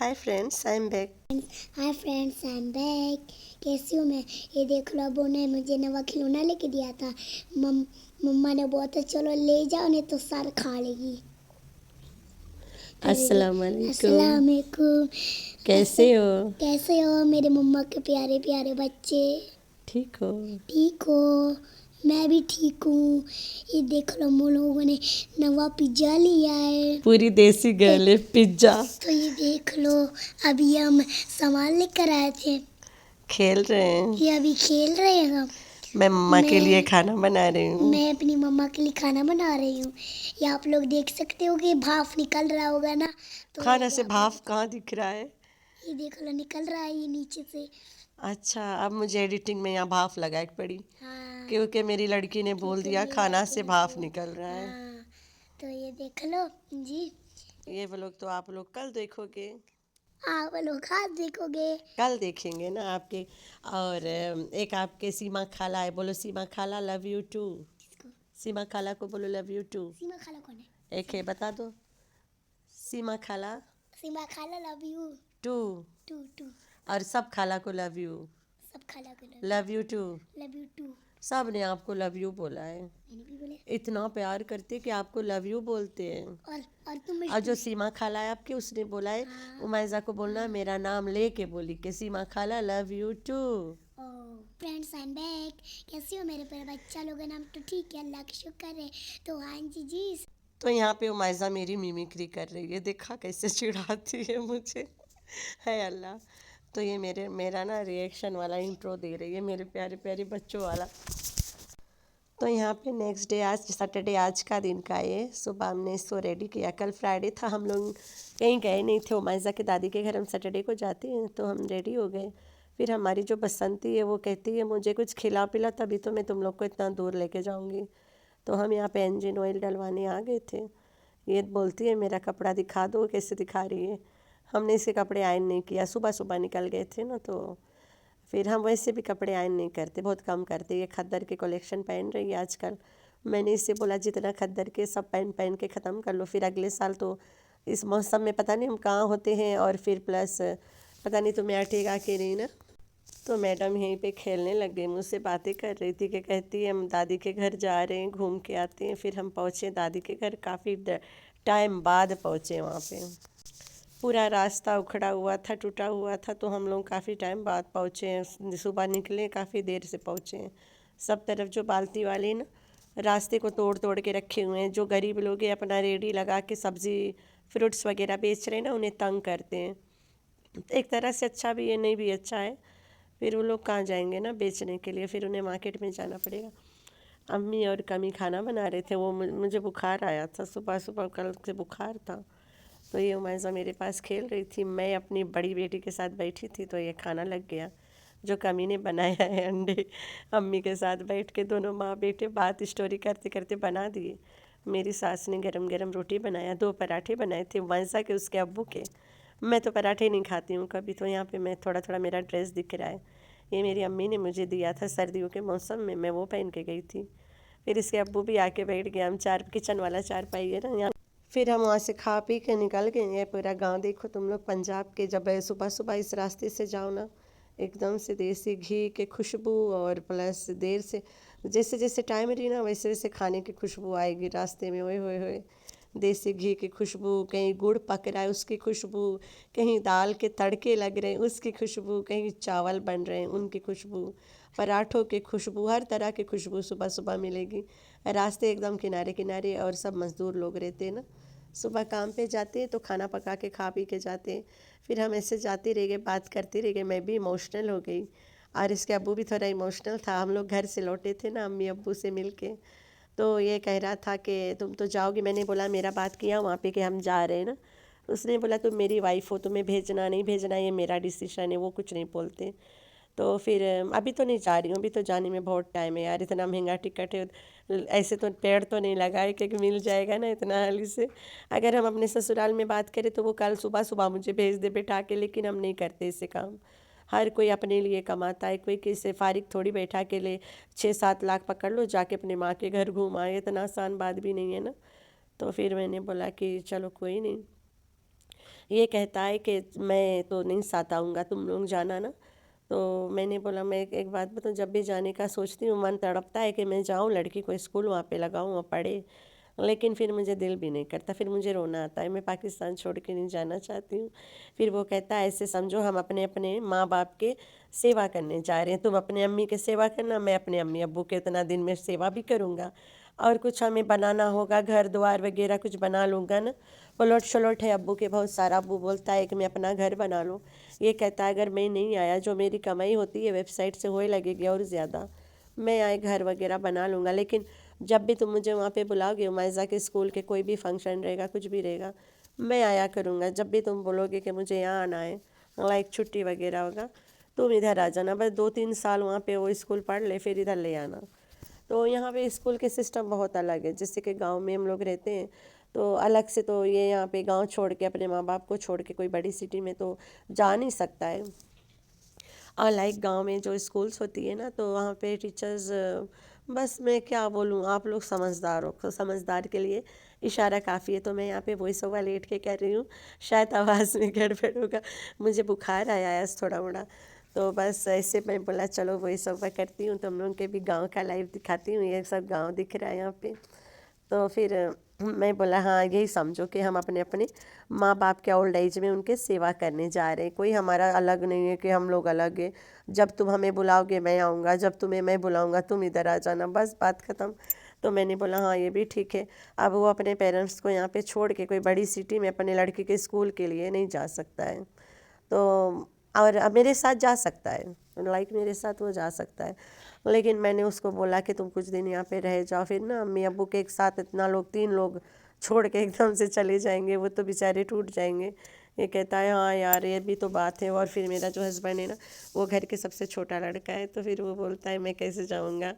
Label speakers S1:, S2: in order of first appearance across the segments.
S1: Hi friends, I am back.
S2: Hi friends, I am back. कैसी हूँ मैं? ये देख लो, अबू ने मुझे नवा खिलौना लेके दिया था। मम्मा ने बोला था चलो ले जाओ, नहीं तो सर खा लेगी।
S1: अस्सलाम वालेकुम।
S2: अस्सलाम वालेकुम।
S1: कैसे हो?
S2: कैसे हो मेरे मम्मा के प्यारे प्यारे बच्चे?
S1: ठीक हो?
S2: ठीक हो? मैं भी ठीक हूँ। ये देख लो, हम लोगों ने नवा पिज्जा लिया है।
S1: पूरी देसी गर्ल है पिज्जा।
S2: तो ये देख लो, अभी हम सामान लेकर आए थे।
S1: खेल रहे हैं।
S2: ये अभी खेल रहे हैं हम।
S1: मैं मम्मा के लिए
S2: मैं
S1: खाना बना रही हूँ।
S2: मैं अपनी मम्मा के लिए खाना बना रही हूँ। ये आप लोग देख सकते हो कि भाप निकल रहा होगा ना। तो
S1: खाना
S2: ये
S1: से
S2: आप
S1: भाप कहाँ दिख रहा है?
S2: ये देख लो, निकल रहा है ये नीचे से।
S1: अच्छा, अब मुझे एडिटिंग में यहाँ भाप लगानी पड़ी
S2: हाँ,
S1: क्योंकि मेरी लड़की ने बोल
S2: क्योंकि
S1: दिया
S2: मेरी
S1: खाना
S2: लड़की
S1: से
S2: ने
S1: भाप
S2: बोल।
S1: निकल रहा है।
S2: हाँ, तो ये देख लो जी।
S1: ये व्लॉग तो आप लोग कल देखोगे।
S2: आप लोग हाथ देखोगे।
S1: कल देखेंगे ना आपके। और एक आपके सीमा खाला है, बोलो सीमा खाला लव यू टू। सीमा खाला को बोलो लव यू टू।
S2: सीमा खाला कौन है?
S1: एक है, बता दो। सीमा खाला
S2: सीमा खाला love you
S1: too.
S2: Too too.
S1: और सब खाला को लव यू।
S2: सब खाला को
S1: love you too.
S2: Love you too.
S1: सब ने आपको लव यू बोला है।
S2: मैंने भी बोले।
S1: इतना प्यार करते कि आपको लव यू बोलते हैं।
S2: और तुम
S1: और जो सीमा खाला है आपकी, उसने बोला है
S2: हाँ।
S1: उमैजा को बोलना मेरा नाम लेके बोली कि सीमा खाला love you too.
S2: Friends, I am back. कैसे हो मेरे प्यारे बच्चा लोग? नाम तो ठीक है, अल्लाह का शुक्र है। तो हाँ जी।
S1: तो यहाँ पे उमैजा मेरी मिमिक्री कर रही है, देखा कैसे चिढ़ाती है मुझे। है अल्लाह। तो ये मेरा ना रिएक्शन वाला इंट्रो दे रही है, मेरे प्यारे प्यारे बच्चों वाला। तो यहाँ पे नेक्स्ट डे, आज सैटरडे, आज का दिन का ये सुबह हमने इसको रेडी किया। कल फ्राइडे था, हम लोग कहीं गए नहीं थे। उमैजा के दादी के घर हम सैटरडे को जाते हैं, तो हम रेडी हो गए। फिर हमारी जो बसंती है वो कहती है मुझे कुछ खिला पिला, तभी तो मैं तुम लोग को इतना दूर लेके जाऊँगी। तो हम यहाँ पे इंजन ऑयल डलवाने आ गए थे। ये बोलती है मेरा कपड़ा दिखा दो, कैसे दिखा रही है। हमने इसके कपड़े आयरन नहीं किया, सुबह सुबह निकल गए थे ना, तो फिर हम वैसे भी कपड़े आयरन नहीं करते, बहुत कम करते। ये खद्दर के कलेक्शन पहन रही है आजकल। मैंने इससे बोला जितना खद्दर के सब पहन पहन के ख़त्म कर लो, फिर अगले साल तो इस मौसम में पता नहीं हम कहाँ होते हैं, और फिर प्लस पता नहीं तुम्हें अटेगा कि नहीं ना। तो मैडम यहीं पे खेलने लग गई, मुझसे बातें कर रही थी कि कहती है हम दादी के घर जा रहे हैं, घूम के आते हैं। फिर हम पहुँचे दादी के घर, काफ़ी टाइम बाद पहुँचे वहाँ पे। पूरा रास्ता उखड़ा हुआ था, टूटा हुआ था, तो हम लोग काफ़ी टाइम बाद पहुँचे हैं। सुबह निकले, काफ़ी देर से पहुँचे हैं। सब तरफ जो बाल्टी वाले ना रास्ते को तोड़ तोड़ के रखे हुए हैं। जो गरीब लोग हैं अपना रेडी लगा के सब्ज़ी फ्रूट्स वगैरह बेच रहे हैं ना, उन्हें तंग करते हैं। एक तरह से अच्छा भी है, नहीं भी अच्छा है। फिर वो लोग कहाँ जाएंगे ना बेचने के लिए, फिर उन्हें मार्केट में जाना पड़ेगा। अम्मी और कमी खाना बना रहे थे। वो मुझे बुखार आया था, सुबह सुबह कल से बुखार था। तो ये उमैजा मेरे पास खेल रही थी, मैं अपनी बड़ी बेटी के साथ बैठी थी। तो ये खाना लग गया जो कमी ने बनाया है, अंडे अम्मी के साथ बैठ के दोनों माँ बेटे बात स्टोरी करते करते बना दिए। मेरी सास ने गरम गरम रोटी बनाया, 2 पराठे बनाए थे उमैजा के, उसके अब्बू के। मैं तो पराठे नहीं खाती हूँ कभी, तो यहाँ पे मैं थोड़ा थोड़ा मेरा ड्रेस दिख रहा है। ये मेरी अम्मी ने मुझे दिया था सर्दियों के मौसम में, मैं वो पहन के गई थी। फिर इसके अब्बू भी आके बैठ गया। हम चार किचन वाला चारपाई है ना यहाँ। फिर हम वहाँ से खा पी के निकल गए। ये पूरा गांव देखो तुम लोग पंजाब के। जब सुबह सुबह इस रास्ते से जाओ ना, एकदम से देसी घी के खुशबू, और प्लस देर से जैसे जैसे टाइम रही ना, वैसे वैसे खाने की खुशबू आएगी रास्ते में। ओए होए होए, देसी घी की खुशबू, कहीं गुड़ पक रहा है उसकी खुशबू, कहीं दाल के तड़के लग रहे हैं उसकी खुशबू, कहीं चावल बन रहे हैं उनकी खुशबू, पराठों की खुशबू, हर तरह की खुशबू सुबह सुबह मिलेगी। रास्ते एकदम किनारे किनारे, और सब मज़दूर लोग रहते हैं ना, सुबह काम पे जाते हैं तो खाना पका के खा पी के जाते हैं। फिर हम ऐसे जाते रह गए, बात करते रह गए। मैं भी इमोशनल हो गई, और इसके अब्बू भी थोड़ा इमोशनल था। हम लोग घर से लौटे थे ना अम्मी अब्बू से मिल के, तो ये कह रहा था कि तुम तो जाओगी। मैंने बोला मेरा बात किया वहाँ पे कि हम जा रहे हैं ना। उसने बोला तुम मेरी वाइफ हो, तुम्हें भेजना नहीं भेजना ये मेरा डिसीजन है, वो कुछ नहीं बोलते। तो फिर अभी तो नहीं जा रही हूँ, अभी तो जाने में बहुत टाइम है यार, इतना महंगा टिकट है। ऐसे तो पेड़ तो नहीं लगाए कि मिल जाएगा ना इतना हाली से। अगर हम अपने ससुराल में बात करें तो वो कल सुबह सुबह मुझे भेज दे बैठा के, लेकिन हम नहीं करते ऐसे काम। हर कोई अपने लिए कमाता है, कोई किसी फारिग थोड़ी बैठा के ले 6-7 लाख पकड़ लो जाके अपने माँ के घर घूम आए, इतना आसान बात भी नहीं है ना। तो फिर मैंने बोला कि चलो कोई नहीं। ये कहता है कि मैं तो नहीं साथ आऊँगा, तुम लोग जाना ना। तो मैंने बोला मैं एक बात बताऊँ, जब भी जाने का सोचती हूँ मन तड़पता है कि मैं जाऊँ, लड़की को स्कूल वहाँ पे लगाऊँ और पढ़े, लेकिन फिर मुझे दिल भी नहीं करता, फिर मुझे रोना आता है, मैं पाकिस्तान छोड़ के नहीं जाना चाहती हूँ। फिर वो कहता है ऐसे समझो हम अपने अपने माँ बाप के सेवा करने जा रहे हैं, तुम अपने अम्मी के सेवा करना, मैं अपने अम्मी अब्बू के उतना दिन में सेवा भी करूँगा, और कुछ हमें बनाना होगा, घर द्वार वगैरह कुछ बना लूँगा ना। प्लॉट शलॉट है अब्बू के बहुत सारा, अब्बू बोलता है कि मैं अपना घर बना लूँ। ये कहता है अगर मैं नहीं आया, जो मेरी कमाई होती है वेबसाइट से होए लगेगी और ज़्यादा, मैं आए घर वगैरह बना लूँगा, लेकिन जब भी तुम मुझे वहाँ पे बुलाओगे, उमाइज़ा के स्कूल के कोई भी फंक्शन रहेगा, कुछ भी रहेगा, मैं आया करूँगा। जब भी तुम बोलोगे कि मुझे यहाँ आना है, लाइक छुट्टी वगैरह होगा, तुम इधर आ जाना, बस 2-3 साल वहाँ पे वो स्कूल पढ़ ले, फिर इधर ले आना। तो यहाँ पे स्कूल के सिस्टम बहुत अलग है, जैसे कि गांव में हम लोग रहते हैं तो अलग से, तो ये यहाँ पे गांव छोड़ के अपने माँ बाप को छोड़ के कोई बड़ी सिटी में तो जा नहीं सकता है। और लाइक गांव में जो स्कूल्स होती है ना, तो वहाँ पे टीचर्स, बस मैं क्या बोलूँ, आप लोग समझदार हो, तो समझदार के लिए इशारा काफ़ी है। तो मैं यहाँ पे वॉइस ओवर लेट के कर रही हूँ, शायद आवाज़ में गड़बड़ होगा, मुझे बुखार आया है थोड़ा मोड़ा, तो बस ऐसे मैं बोला चलो वॉइस ओवर करती हूँ, तुम लोगों के भी गांव का लाइव दिखाती हूँ, ये सब गांव दिख रहा है यहाँ पे। तो फिर मैं बोला हाँ यही समझो कि हम अपने अपने माँ बाप के ओल्ड एज में उनके सेवा करने जा रहे हैं, कोई हमारा अलग नहीं है कि हम लोग अलग है, जब तुम हमें बुलाओगे मैं आऊँगा, जब तुम्हें मैं बुलाऊँगा तुम इधर आ जाना, बस बात ख़त्म। तो मैंने बोला हाँ ये भी ठीक है। अब वो अपने पेरेंट्स को यहाँ पे छोड़ के कोई बड़ी सिटी में अपने लड़की के स्कूल के लिए नहीं जा सकता है, तो और अब मेरे साथ जा सकता है, लाइक मेरे साथ वो जा सकता है, लेकिन मैंने उसको बोला कि तुम कुछ दिन यहाँ पे रह जाओ, फिर ना अम्मी अब्बू के एक साथ इतना लोग 3 लोग छोड़ के एकदम से चले जाएंगे, वो तो बेचारे टूट जाएंगे। ये कहता है हाँ यार ये भी तो बात है, और फिर मेरा जो हस्बैंड है ना, वो घर के सबसे छोटा लड़का है, तो फिर वो बोलता है मैं कैसे जाऊँगा।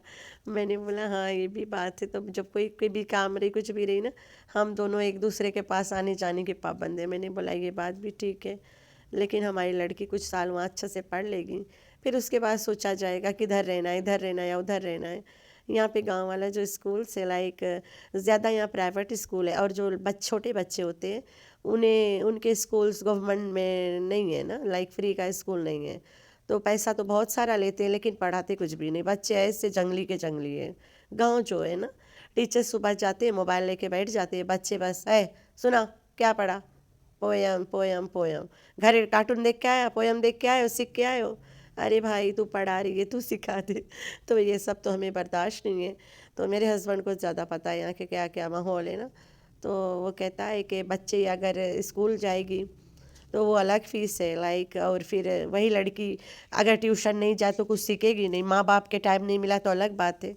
S1: मैंने बोला हाँ ये भी बात है, तो जब कोई भी काम रही कुछ भी रही ना, हम दोनों एक दूसरे के पास आने जाने के पाबंद है। मैंने बोला ये बात भी ठीक है, लेकिन हमारी लड़की कुछ साल वहाँ अच्छा से पढ़ लेगी, फिर उसके बाद सोचा जाएगा कि इधर रहना है, इधर रहना है या उधर रहना है। यहाँ पे गांव वाला जो स्कूल से लाइक ज़्यादा यहाँ प्राइवेट स्कूल है, और जो छोटे बच्चे होते हैं उन्हें उनके स्कूल्स गवर्नमेंट में नहीं है ना, लाइक फ्री का स्कूल नहीं है, तो पैसा तो बहुत सारा लेते हैं लेकिन पढ़ाते कुछ भी नहीं, बच्चे ऐसे जंगली के जंगली है। गाँव जो है ना, टीचर सुबह जाते हैं मोबाइल लेके बैठ जाते हैं, बच्चे बस है सुना क्या पढ़ा, पोयम पोयम पोयम, घर कार्टून देख के आया, पोयम देख के आए हो, सीख के आए हो, अरे भाई तू पढ़ा रही है तू सिखा दे। तो ये सब तो हमें बर्दाश्त नहीं है। तो मेरे हस्बैंड को ज़्यादा पता है यहाँ के क्या क्या माहौल है ना, तो वो कहता है कि बच्चे अगर स्कूल जाएगी तो वो अलग फ़ीस है लाइक, और फिर वही लड़की अगर ट्यूशन नहीं जाए तो कुछ सीखेगी नहीं, माँ बाप के टाइम नहीं मिला तो अलग बात है।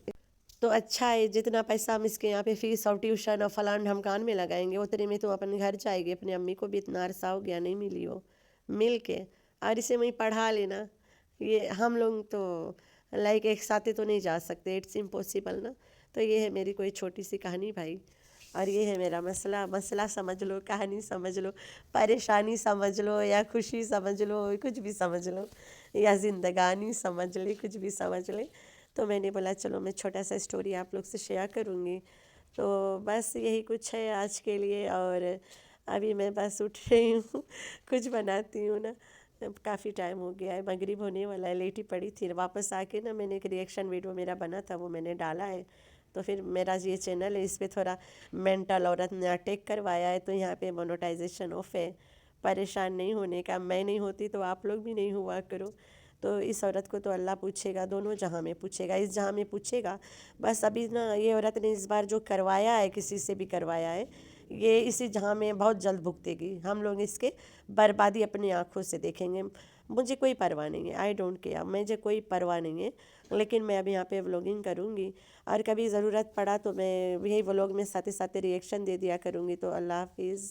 S1: तो अच्छा है जितना पैसा हम इसके यहाँ पे फीस और ट्यूशन और फलान ढमकान में लगाएंगे, उतने में तो अपने घर जाएगी, अपनी अम्मी को भी इतना अरसा हो गया नहीं मिली हो, मिल के और इसे वहीं पढ़ा लेना। ये हम लोग तो लाइक एक साथ तो नहीं जा सकते, इट्स इम्पॉसिबल ना। तो ये है मेरी कोई छोटी सी कहानी भाई, और ये है मेरा मसला। मसला समझ लो, कहानी समझ लो, परेशानी समझ लो, या खुशी समझ लो, कुछ भी समझ लो, या ज़िंदगानी समझ ले, कुछ भी समझ ले। तो मैंने बोला चलो मैं छोटा सा स्टोरी आप लोग से शेयर करूँगी। तो बस यही कुछ है आज के लिए, और अभी मैं बस उठ रही हूँ कुछ बनाती हूँ ना, काफ़ी टाइम हो गया है, मगरिब होने वाला है, लेटी पड़ी थी, वापस आके ना मैंने एक रिएक्शन वीडियो मेरा बना था वो मैंने डाला है। तो फिर मेरा ये चैनल है, इस पर थोड़ा मेंटल औरत ने अटैक करवाया है, तो यहाँ पे मोनेटाइजेशन ऑफ है। परेशान नहीं होने का, मैं नहीं होती तो आप लोग भी नहीं हुआ करो। तो इस औरत को तो अल्लाह पूछेगा, दोनों जहां में पूछेगा, इस जहां में पूछेगा। बस अभी ना ये औरत ने इस बार जो करवाया है, किसी से भी करवाया है, ये इसी जहां में बहुत जल्द भुगतेगी। हम लोग इसके बर्बादी अपनी आंखों से देखेंगे। मुझे कोई परवाह नहीं है, आई डोंट केयर, मुझे कोई परवाह नहीं है, लेकिन मैं अभी यहाँ पे व्लॉगिंग करूँगी, और कभी ज़रूरत पड़ा तो मैं यही व्लॉग में साथ ही साथ रिएक्शन दे दिया करूँगी। तो अल्लाह हाफिज़।